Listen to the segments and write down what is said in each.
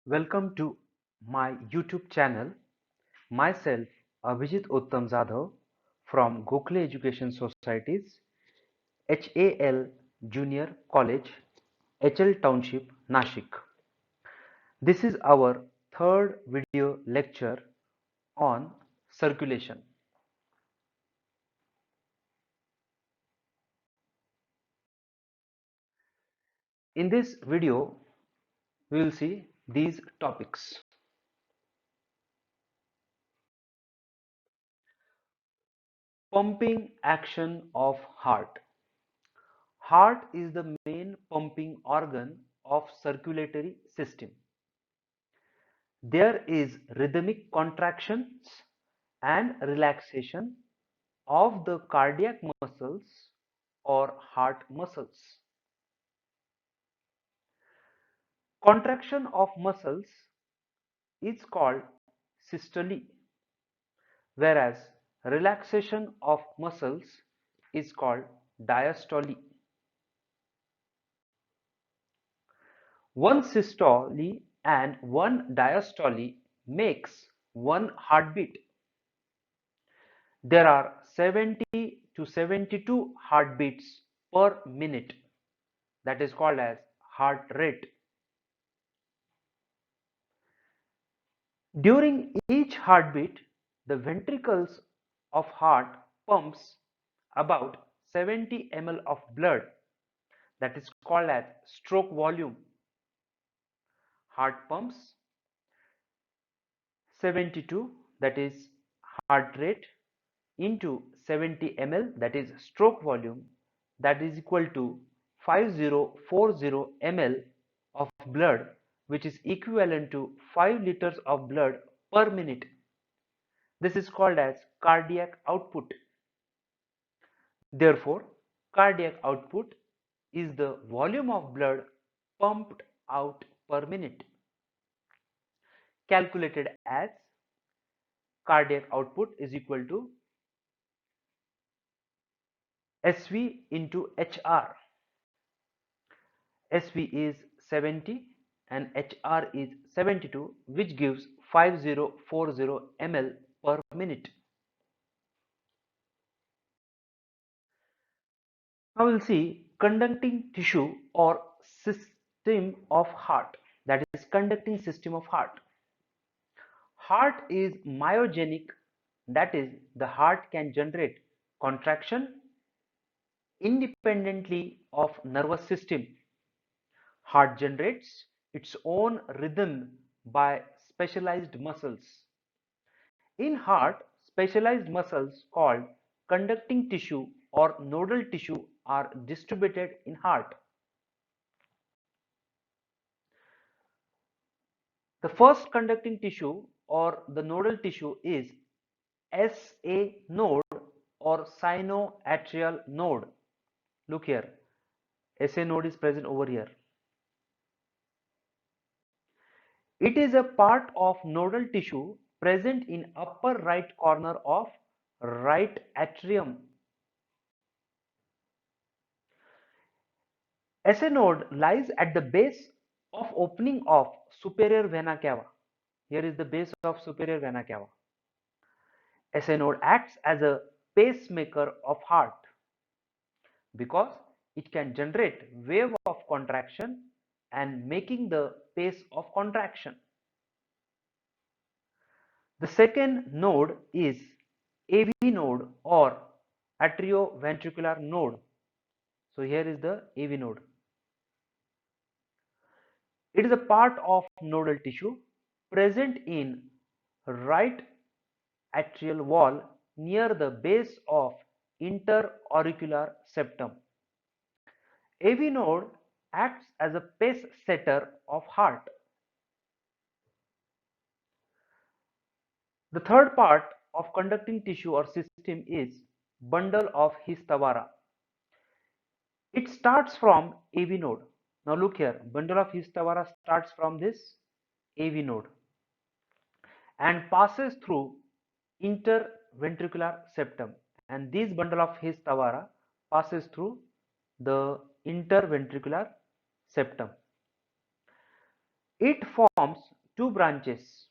Welcome to my YouTube channel. Myself, Abhijit Uttam Jadhav from Gokhale Education Societies, HAL Junior College, HL Township, Nashik. This is our third video lecture on circulation. In this video, we will see these topics. Pumping action of heart. Heart is the main pumping organ of circulatory system. There is rhythmic contractions and relaxation of the cardiac muscles or heart muscles. Contraction of muscles is called systole, whereas relaxation of muscles is called diastole. One systole and one diastole makes one heartbeat. There are 70 to 72 heartbeats per minute. That is called as heart rate. During each heartbeat, the ventricles of heart pumps about 70 ml of blood. That is called as stroke volume. Heart pumps 72, that is heart rate, into 70 ml, that is stroke volume, that is equal to 5040 ml of blood, which is equivalent to 5 liters of blood per minute. This is called as cardiac output. Therefore, cardiac output is the volume of blood pumped out per minute, calculated as cardiac output is equal to SV into HR. SV is 70 and HR is 72, which gives 5040 ml per minute. Now we'll see conducting tissue or system of heart, that is conducting system of heart. Heart is myogenic, that is the heart can generate contraction independently of nervous system. Heart generates its own rhythm by specialized muscles. In heart, specialized muscles called conducting tissue or nodal tissue are distributed in heart. The first conducting tissue or the nodal tissue is SA node or sinoatrial node. Look here, SA node is present over here. It is a part of nodal tissue present in upper right corner of right atrium. SA node lies at the base of opening of superior vena cava. Here is the base of superior vena cava. SA node acts as a pacemaker of heart because it can generate wave of contraction and making the pace of contraction. The second node is AV node or atrioventricular node. So here is the AV node. It is a part of nodal tissue present in right atrial wall near the base of interauricular septum. AV node acts as a pace setter of heart. The third part of conducting tissue or system is bundle of His-Tawara. It starts from AV node. Now look here, bundle of His-Tawara starts from this AV node and passes through interventricular septum, and this bundle of His-Tawara passes through the interventricular septum. It forms two branches,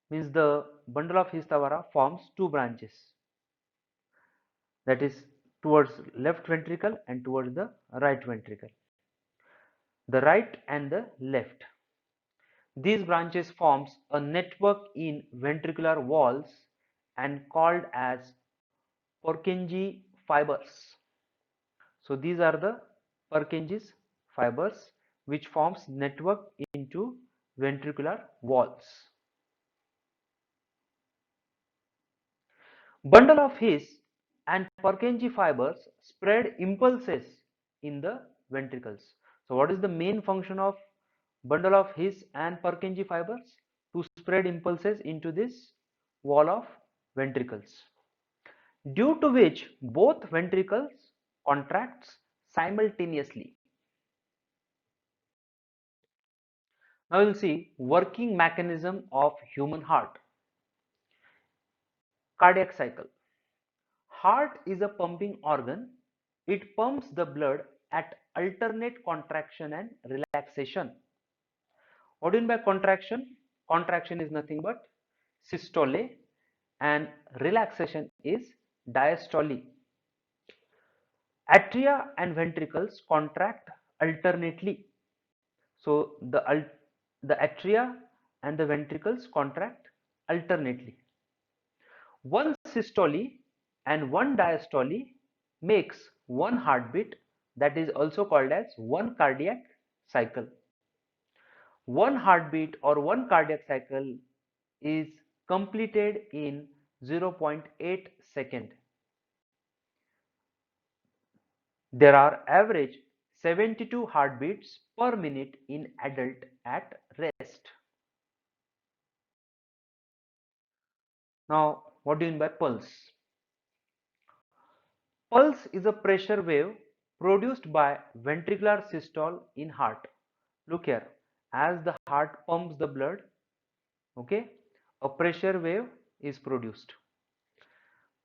means the bundle of His-Tawara forms two branches, that is towards left ventricle and towards the right ventricle, the right and the left. These branches forms a network in ventricular walls and called as Purkinje fibers. So these are the Purkinje fibers which forms network into ventricular walls. Bundle of His and Purkinje fibers spread impulses in the ventricles. So what is the main function of bundle of His and Purkinje fibers? To spread impulses into this wall of ventricles, due to which both ventricles contracts simultaneously. Now we will see working mechanism of human heart. Cardiac cycle. Heart is a pumping organ. It pumps the blood at alternate contraction and relaxation. What do you mean by contraction? Contraction is nothing but systole and relaxation is diastole. Atria and ventricles contract alternately. So the atria and the ventricles contract alternately. One systole and one diastole makes one heartbeat, that is also called as one cardiac cycle. One heartbeat or one cardiac cycle is completed in 0.8 second. There are average 72 heartbeats per minute in adult at rest. Now, what do you mean by pulse? Pulse is a pressure wave produced by ventricular systole in heart. Look here, as the heart pumps the blood, okay, a pressure wave is produced.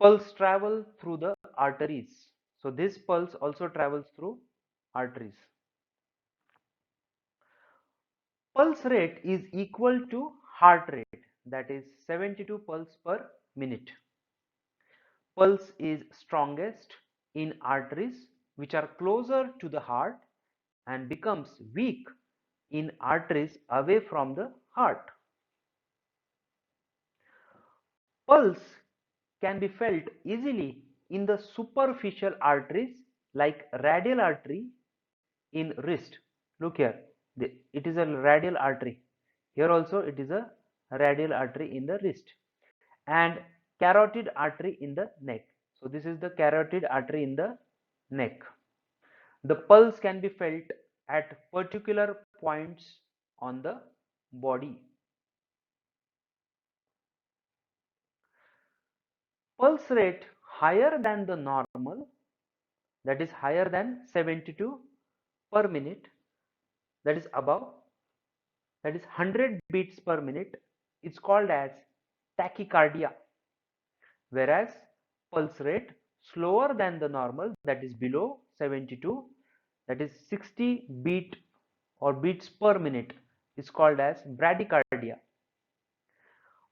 Pulse travel through the arteries. So this pulse also travels through arteries. Pulse rate is equal to heart rate, that is 72 pulse per minute. Pulse is strongest in arteries which are closer to the heart and becomes weak in arteries away from the heart. Pulse can be felt easily in the superficial arteries like radial artery in wrist. Look here, it is a radial artery. Here also it is a radial artery in the wrist and carotid artery in the neck. So this is the carotid artery in the neck. The pulse can be felt at particular points on the body. Pulse rate higher than the normal, that is higher than 72 per minute, that is above, that is 100 beats per minute, is called as tachycardia, whereas pulse rate slower than the normal, that is below 72, that is 60 beat or beats per minute, is called as bradycardia.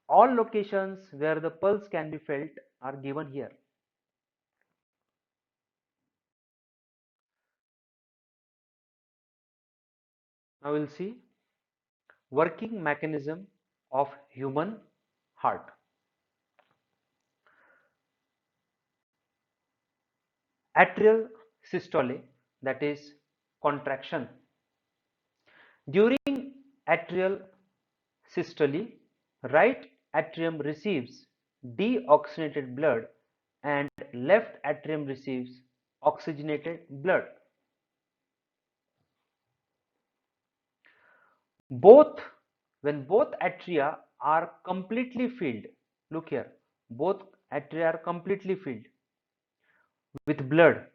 All locations where the pulse can be felt are given here. Now we'll see working mechanism of human heart. Atrial systole, that is contraction. During atrial systole, right atrium receives deoxygenated blood and left atrium receives oxygenated blood. Both, when both atria are completely filled, look here, both atria are completely filled with blood,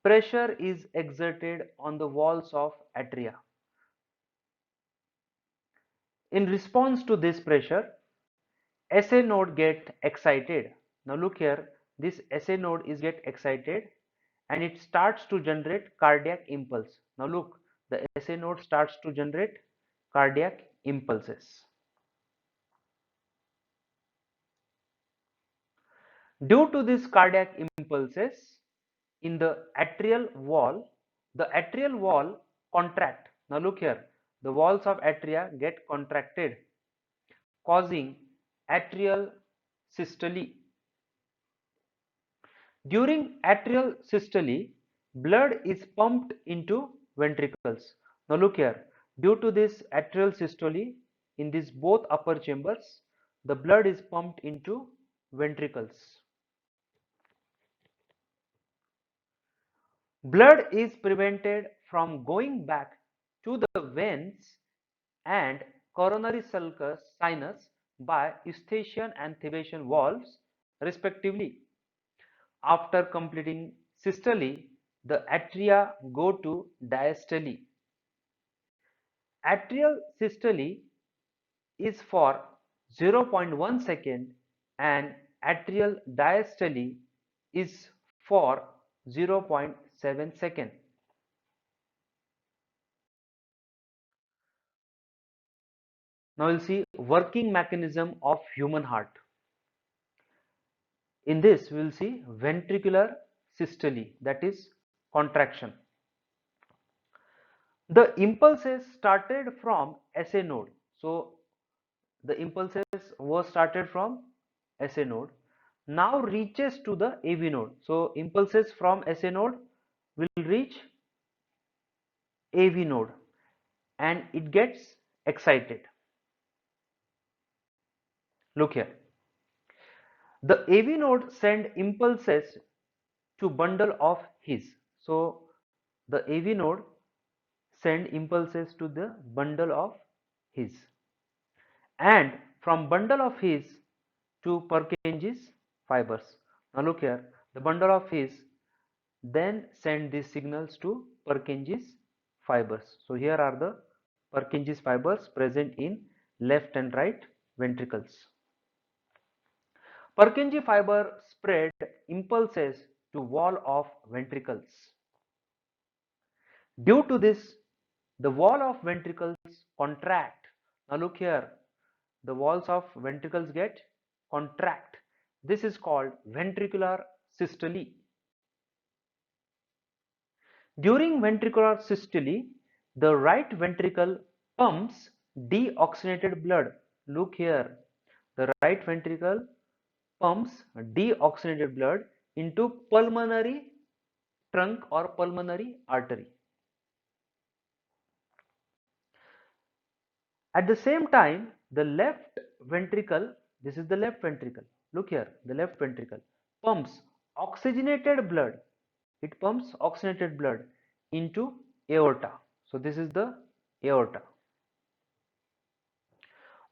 pressure is exerted on the walls of atria. In response to this pressure, SA node get excited. Now look here, this SA node is get excited and it starts to generate cardiac impulse. Now look, the SA node starts to generate cardiac impulses. Due to these cardiac impulses in the atrial wall contract. Now look here, the walls of atria get contracted, causing atrial systole. During atrial systole, blood is pumped into ventricles. Now look here, due to this atrial systole in these both upper chambers, the blood is pumped into ventricles. Blood is prevented from going back to the veins and coronary sinus by Eustachian and Thebetian valves respectively. After completing systole, the atria go to diastole. Atrial systole is for 0.1 second and atrial diastole is for 0.7 second. Now we'll see working mechanism of human heart. In this we will see ventricular systole, that is contraction. The impulses started from SA node. So the impulses were started from SA node, now reaches to the AV node. So impulses from SA node will reach AV node and it gets excited. Look here. The AV node send impulses to bundle of His. So the AV node send impulses to the bundle of His, and from bundle of His to Purkinje's fibers. Now look here, the bundle of His then send these signals to Purkinje's fibers. So here are the Purkinje's fibers present in left and right ventricles. Purkinje fiber spread impulses to wall of ventricles. Due to this, the wall of ventricles contract. Now look here, the walls of ventricles get contract. This is called ventricular systole. During ventricular systole, the right ventricle pumps deoxygenated blood. Look here, the right ventricle pumps deoxygenated blood into pulmonary trunk or pulmonary artery. At the same time, the left ventricle, this is the left ventricle, look here, the left ventricle pumps oxygenated blood. It pumps oxygenated blood into aorta. So this is the aorta.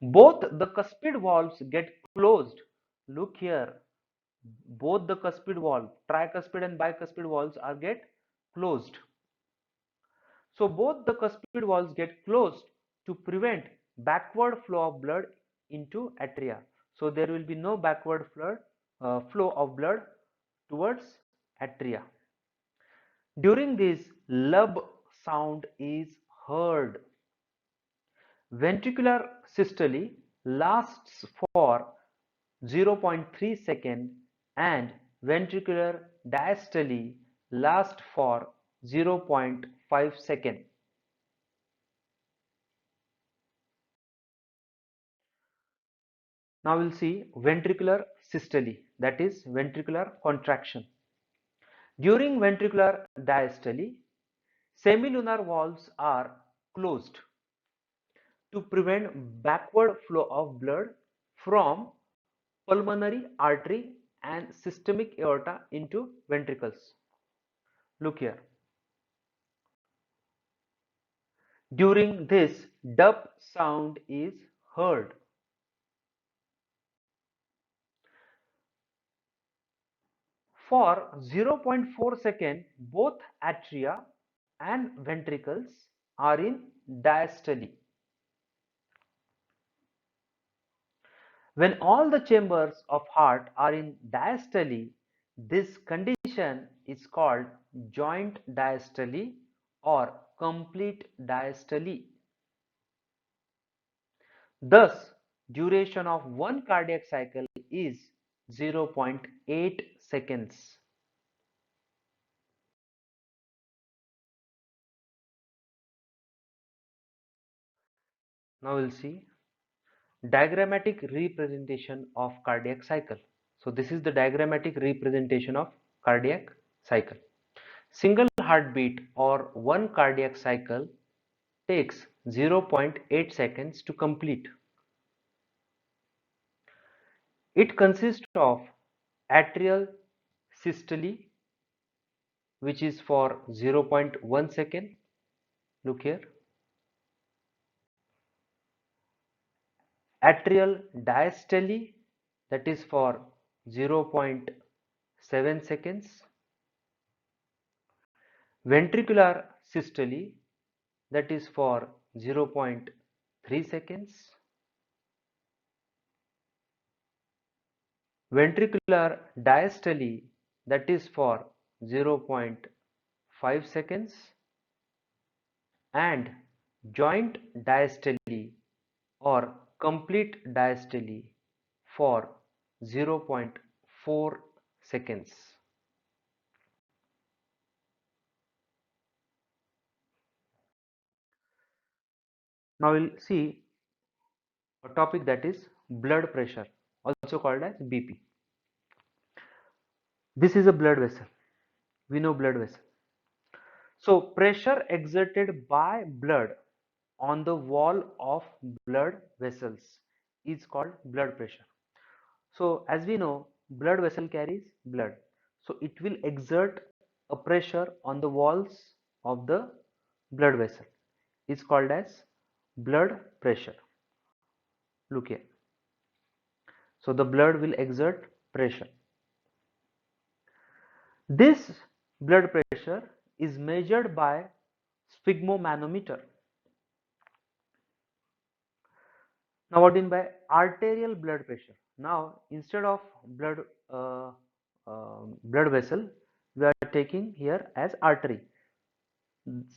Both the cuspid valves get closed. Look here, both the cuspid valve, tricuspid and bicuspid valves are get closed. So both the cuspid valves get closed to prevent backward flow of blood into atria. So there will be no backward flow of blood towards atria. During this, lub sound is heard. Ventricular systole lasts for 0.3 second and ventricular diastole lasts for 0.5 second. Now we'll see ventricular systole, that is ventricular contraction. During ventricular diastole, semilunar valves are closed to prevent backward flow of blood from pulmonary artery and systemic aorta into ventricles. Look here. During this, dub sound is heard. For 0.4 second, both atria and ventricles are in diastole. When all the chambers of heart are in diastole, this condition is called joint diastole or complete diastole. Thus, duration of one cardiac cycle is 0.8 seconds. Now we'll see diagrammatic representation of cardiac cycle. So this is the diagrammatic representation of cardiac cycle. Single heartbeat or one cardiac cycle takes 0.8 seconds to complete. It consists of atrial systole, which is for 0.1 second. Look here. Atrial diastole, that is for 0.7 seconds. Ventricular systole, that is for 0.3 seconds. Ventricular diastole, that is for 0.5 seconds, and joint diastole or complete diastole for 0.4 seconds. Now we'll see a topic, that is blood pressure, also called as BP. This is a blood vessel. We know blood vessel. So pressure exerted by blood on the wall of blood vessels is called blood pressure. So as we know, blood vessel carries blood. So it will exert a pressure on the walls of the blood vessel. It's called as blood pressure. Look here. So the blood will exert pressure. This blood pressure is measured by sphygmomanometer. Now what do you mean by arterial blood pressure? Now instead of uh, blood vessel, we are taking here as artery.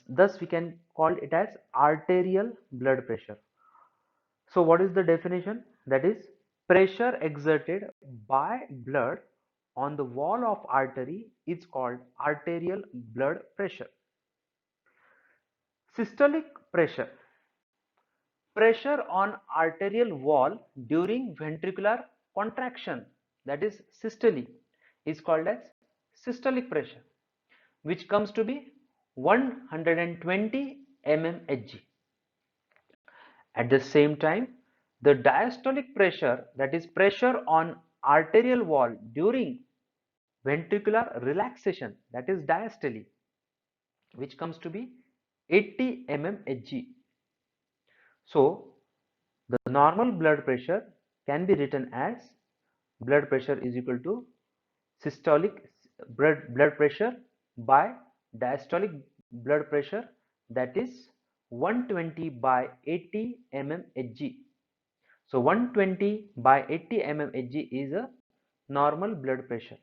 Thus we can call it as arterial blood pressure. So what is the definition? That is pressure exerted by blood on the wall of artery is called arterial blood pressure. Systolic pressure. Pressure on arterial wall during ventricular contraction, that is systole, is called as systolic pressure, which comes to be 120 mmHg. At the same time, the diastolic pressure, that is pressure on arterial wall during ventricular relaxation, that is diastole, which comes to be 80 mmHg. So the normal blood pressure can be written as blood pressure is equal to systolic blood pressure by diastolic blood pressure, that is 120 by 80 mmHg. So 120 by 80 mmHg is a normal blood pressure.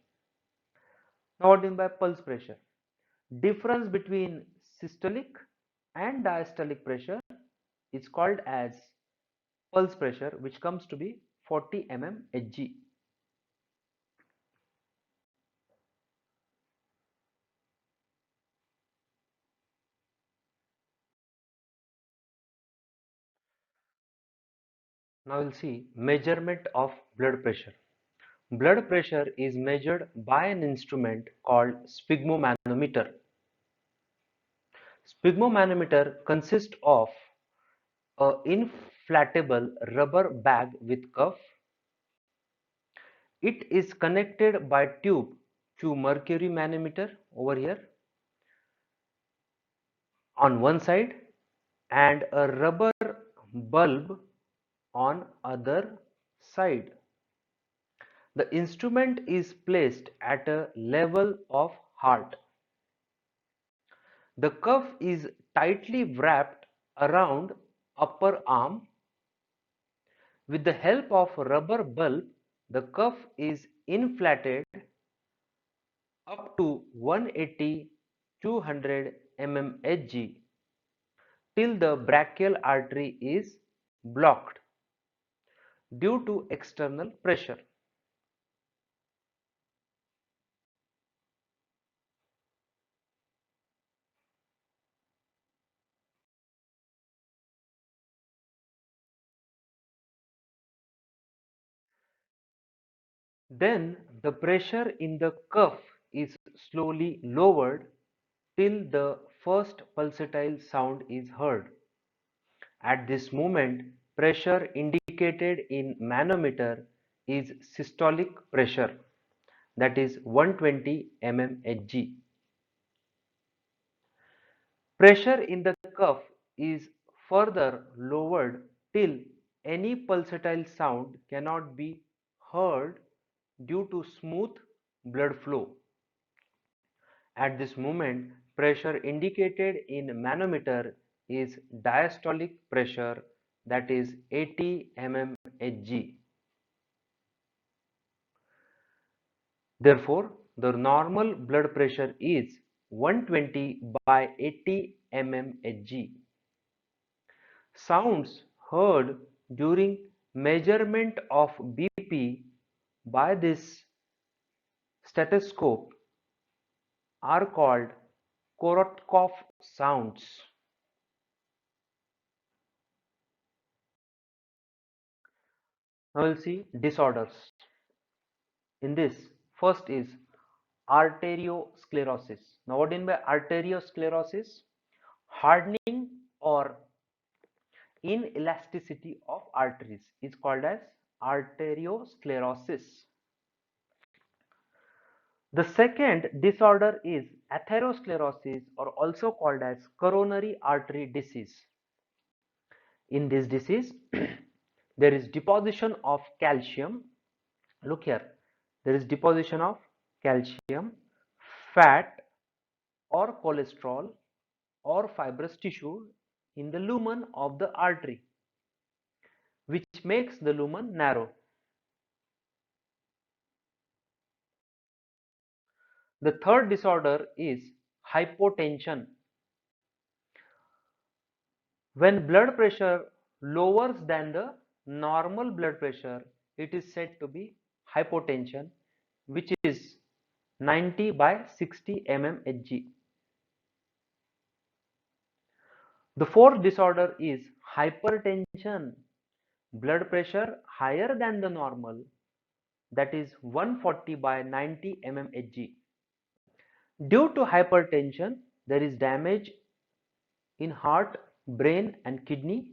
Now what do you mean by pulse pressure? Difference between systolic and diastolic pressure is called as pulse pressure, which comes to be 40 mmHg. Now we'll see measurement of blood pressure. Blood pressure is measured by an instrument called sphygmomanometer. Sphygmomanometer consists of a inflatable rubber bag with cuff. It is connected by tube to mercury manometer over here on one side and a rubber bulb on other side. The instrument is placed at a level of heart. The cuff is tightly wrapped around upper arm. With the help of a rubber bulb, the cuff is inflated up to 180-200 mmHg till the brachial artery is blocked. due to external pressure. Then the pressure in the cuff is slowly lowered till the first pulsatile sound is heard. At this moment, pressure indicated in manometer is systolic pressure, that is 120 mmHg. Pressure in the cuff is further lowered till any pulsatile sound cannot be heard due to smooth blood flow. At this moment, pressure indicated in manometer is diastolic pressure, that is 80 mmHg. Therefore, the normal blood pressure is 120 by 80 mmHg. Sounds heard during measurement of BP by this stethoscope are called Korotkov sounds. Now we'll see disorders. In this, first is arteriosclerosis. Now what do you mean by arteriosclerosis? Hardening or inelasticity of arteries is called as arteriosclerosis. The second disorder is atherosclerosis, or also called as coronary artery disease. In this disease, there is deposition of calcium. Look here, there is deposition of calcium, fat or cholesterol or fibrous tissue in the lumen of the artery, which makes the lumen narrow. The third disorder is hypotension. When blood pressure lowers than the normal blood pressure, it is said to be hypotension, which is 90 by 60 mmHg. The fourth disorder is hypertension. Blood pressure higher than the normal, that is 140 by 90 mmHg. Due to hypertension, there is damage in heart, brain and kidney.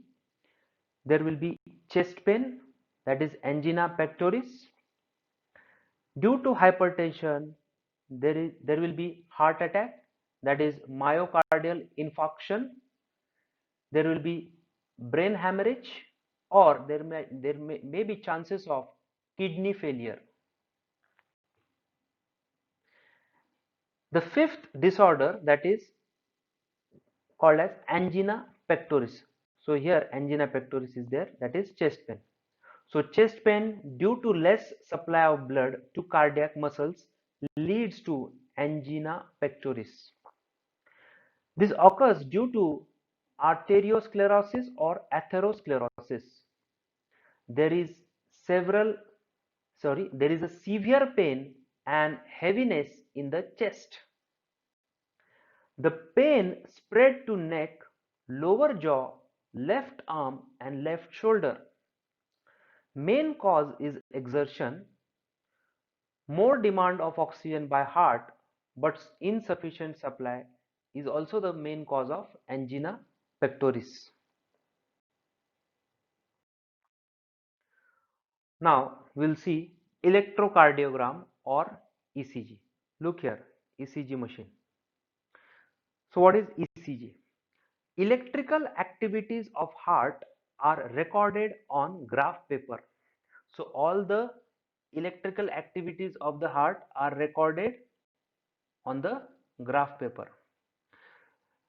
There will be chest pain, that is angina pectoris. Due to hypertension, there will be heart attack, that is myocardial infarction. There will be brain hemorrhage, or there may be chances of kidney failure. The fifth disorder, that is called as angina pectoris. So here angina pectoris is there, that is chest pain. So chest pain due to less supply of blood to cardiac muscles leads to angina pectoris. This occurs due to arteriosclerosis or atherosclerosis. There is there is a severe pain and heaviness in the chest. The pain spread to neck, lower jaw, left arm and left shoulder. Main cause is exertion, more demand of oxygen by heart, but insufficient supply is also the main cause of angina pectoris. Now we'll see electrocardiogram or ECG. Look here, ECG machine. So what is ECG? Electrical activities of heart are recorded on graph paper. So all the electrical activities of the heart are recorded on the graph paper.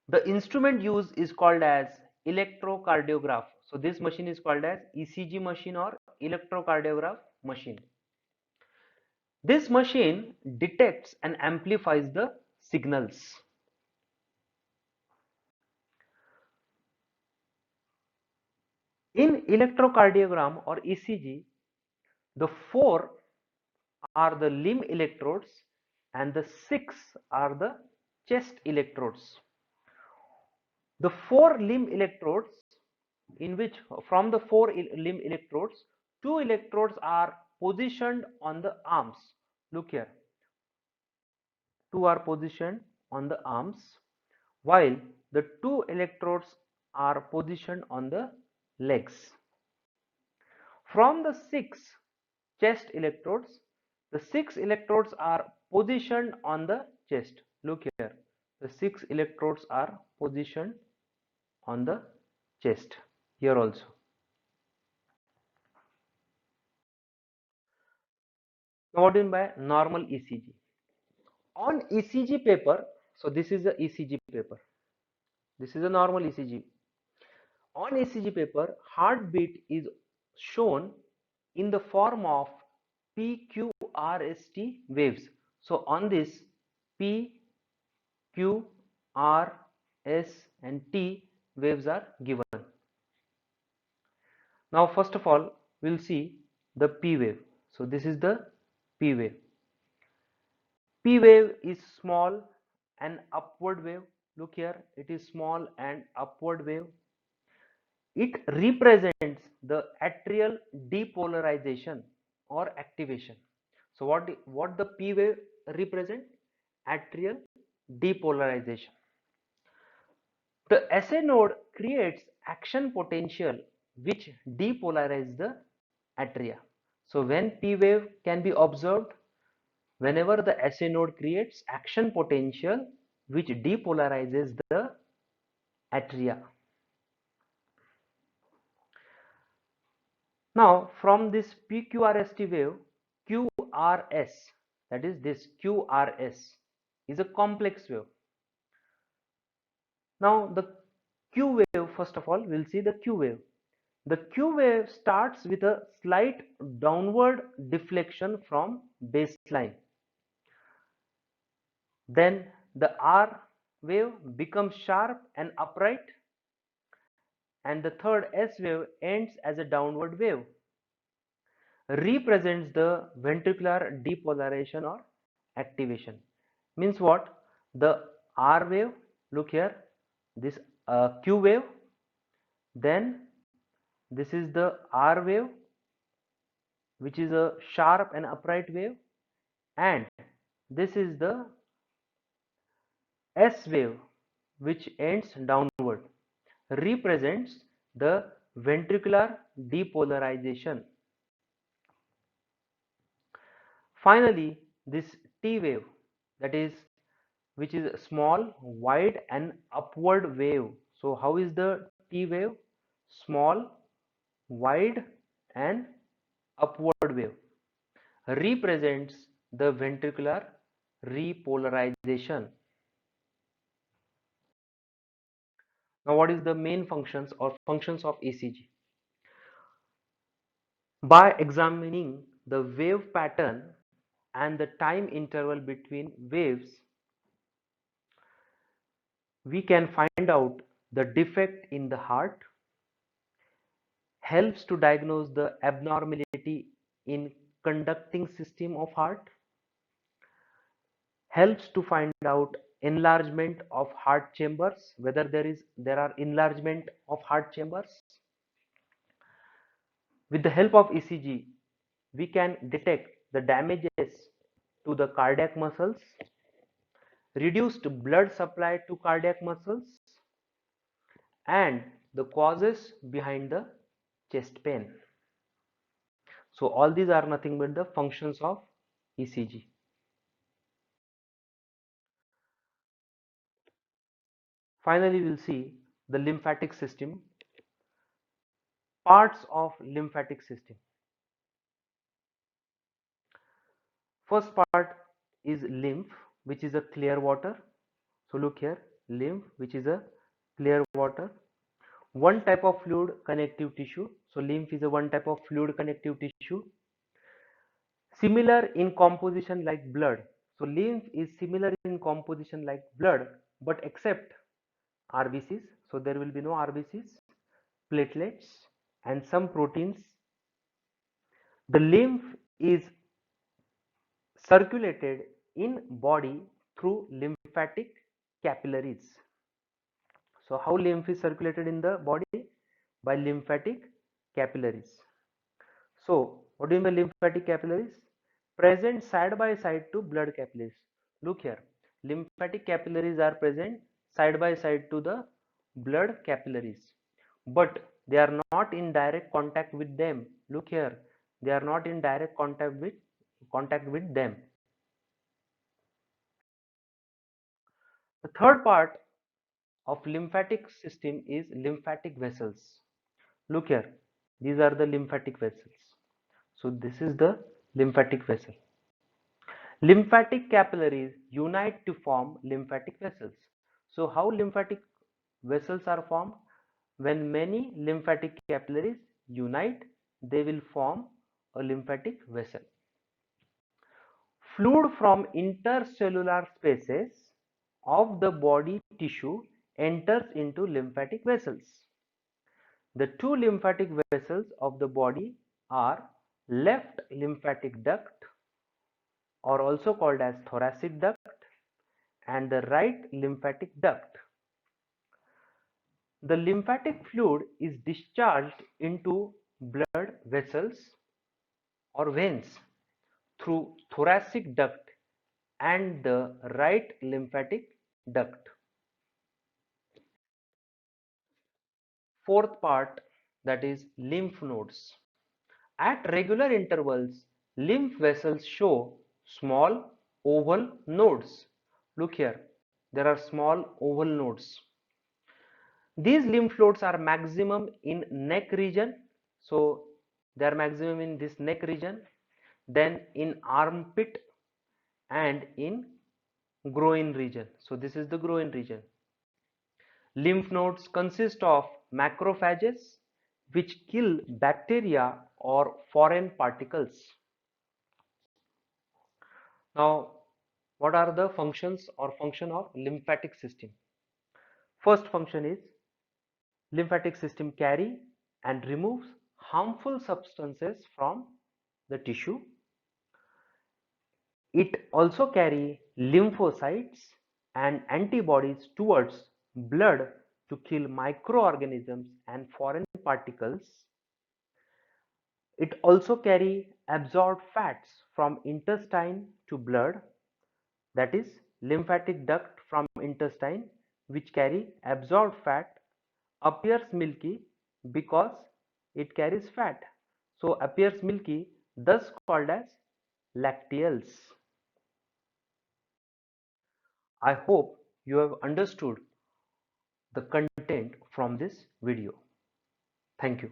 The instrument used is called as electrocardiograph. So this machine is called as ECG machine or electrocardiograph machine. This machine detects and amplifies the signals. In electrocardiogram or ECG, the 4 are the limb electrodes and the 6 are the chest electrodes. The 4 limb electrodes, in which from the 4 limb electrodes, 2 electrodes are positioned on the arms. Look here, 2 are positioned on the arms, while the 2 electrodes are positioned on the legs. From the 6 chest electrodes, the 6 electrodes are positioned on the chest. Look here, the 6 electrodes are positioned on the chest. Here also. Now, what do you mean by normal ECG? On ECG paper, so this is the ECG paper. This is a normal ECG. On ECG paper, heartbeat is shown in the form of PQRST waves. So on this P, Q, R, S and T waves are given. Now first of all, we'll see the P wave. So this is the P wave. P wave is small and upward wave. Look here, it is small and upward wave. It represents the atrial depolarization or activation. So what the P wave represent? Atrial depolarization. The SA node creates action potential which depolarizes the atria. So when P wave can be observed, whenever the SA node creates action potential which depolarizes the atria. Now from this PQRST wave, QRS, that is this QRS is a complex wave. Now the Q wave, first of all we'll see the Q wave. The Q wave starts with a slight downward deflection from baseline. Then the R wave becomes sharp and upright, and the third S wave ends as a downward wave. Represents the ventricular depolarization or activation. Means what? The R wave, look here, this Q wave, then this is the R wave which is a sharp and upright wave, and this is the S wave which ends downward, represents the ventricular depolarization. Finally, this T wave, that is which is a small, wide and upward wave. So how is the T wave? Small, wide and upward wave, represents the ventricular repolarization. Now what is the main functions or functions of ECG? By examining the wave pattern and the time interval between waves, we can find out the defect in the heart, helps to diagnose the abnormality in conducting system of heart, helps to find out enlargement of heart chambers, whether there are enlargement of heart chambers. With the help of ECG, we can detect the damages to the cardiac muscles, reduced blood supply to cardiac muscles, and the causes behind the chest pain. So all these are nothing but the functions of ECG. Finally, we'll see the lymphatic system, parts of lymphatic system. First part is lymph, which is a clear water. So look here, lymph, which is a clear water. One type of fluid connective tissue. So lymph is a one type of fluid connective tissue. Similar in composition like blood. So lymph is similar in composition like blood, but except RBCs. So there will be no RBCs, platelets and some proteins. The lymph is circulated in body through lymphatic capillaries. So how lymph is circulated in the body? By lymphatic capillaries. So what do you mean by lymphatic capillaries? Present side by side to blood capillaries. Look here, lymphatic capillaries are present side by side to the blood capillaries, but they are not in direct contact with them. Look here, they are not in direct contact with them. The third part of lymphatic system is lymphatic vessels. Look here, these are the lymphatic vessels. So this is the lymphatic vessel. Lymphatic capillaries unite to form lymphatic vessels. So how lymphatic vessels are formed? When many lymphatic capillaries unite, they will form a lymphatic vessel. Fluid from intercellular spaces of the body tissue enters into lymphatic vessels. The two lymphatic vessels of the body are left lymphatic duct, or also called as thoracic duct, and the right lymphatic duct. The lymphatic fluid is discharged into blood vessels or veins through thoracic duct and the right lymphatic duct. Fourth part, that is lymph nodes. At regular intervals, lymph vessels show small oval nodes. Look here, there are small oval nodes. These lymph nodes are maximum in neck region, so they are maximum in this neck region, then in armpit and in groin region. So this is the groin region. Lymph nodes consist of macrophages which kill bacteria or foreign particles. Now, what are the functions or function of lymphatic system? First function is lymphatic system carry and removes harmful substances from the tissue. It also carry lymphocytes and antibodies towards blood to kill microorganisms and foreign particles. It also carry absorbed fats from intestine to blood, that is lymphatic duct from intestine which carry absorbed fat appears milky because it carries fat, so appears milky, thus called as lacteals. I hope you have understood the content from this video. Thank you.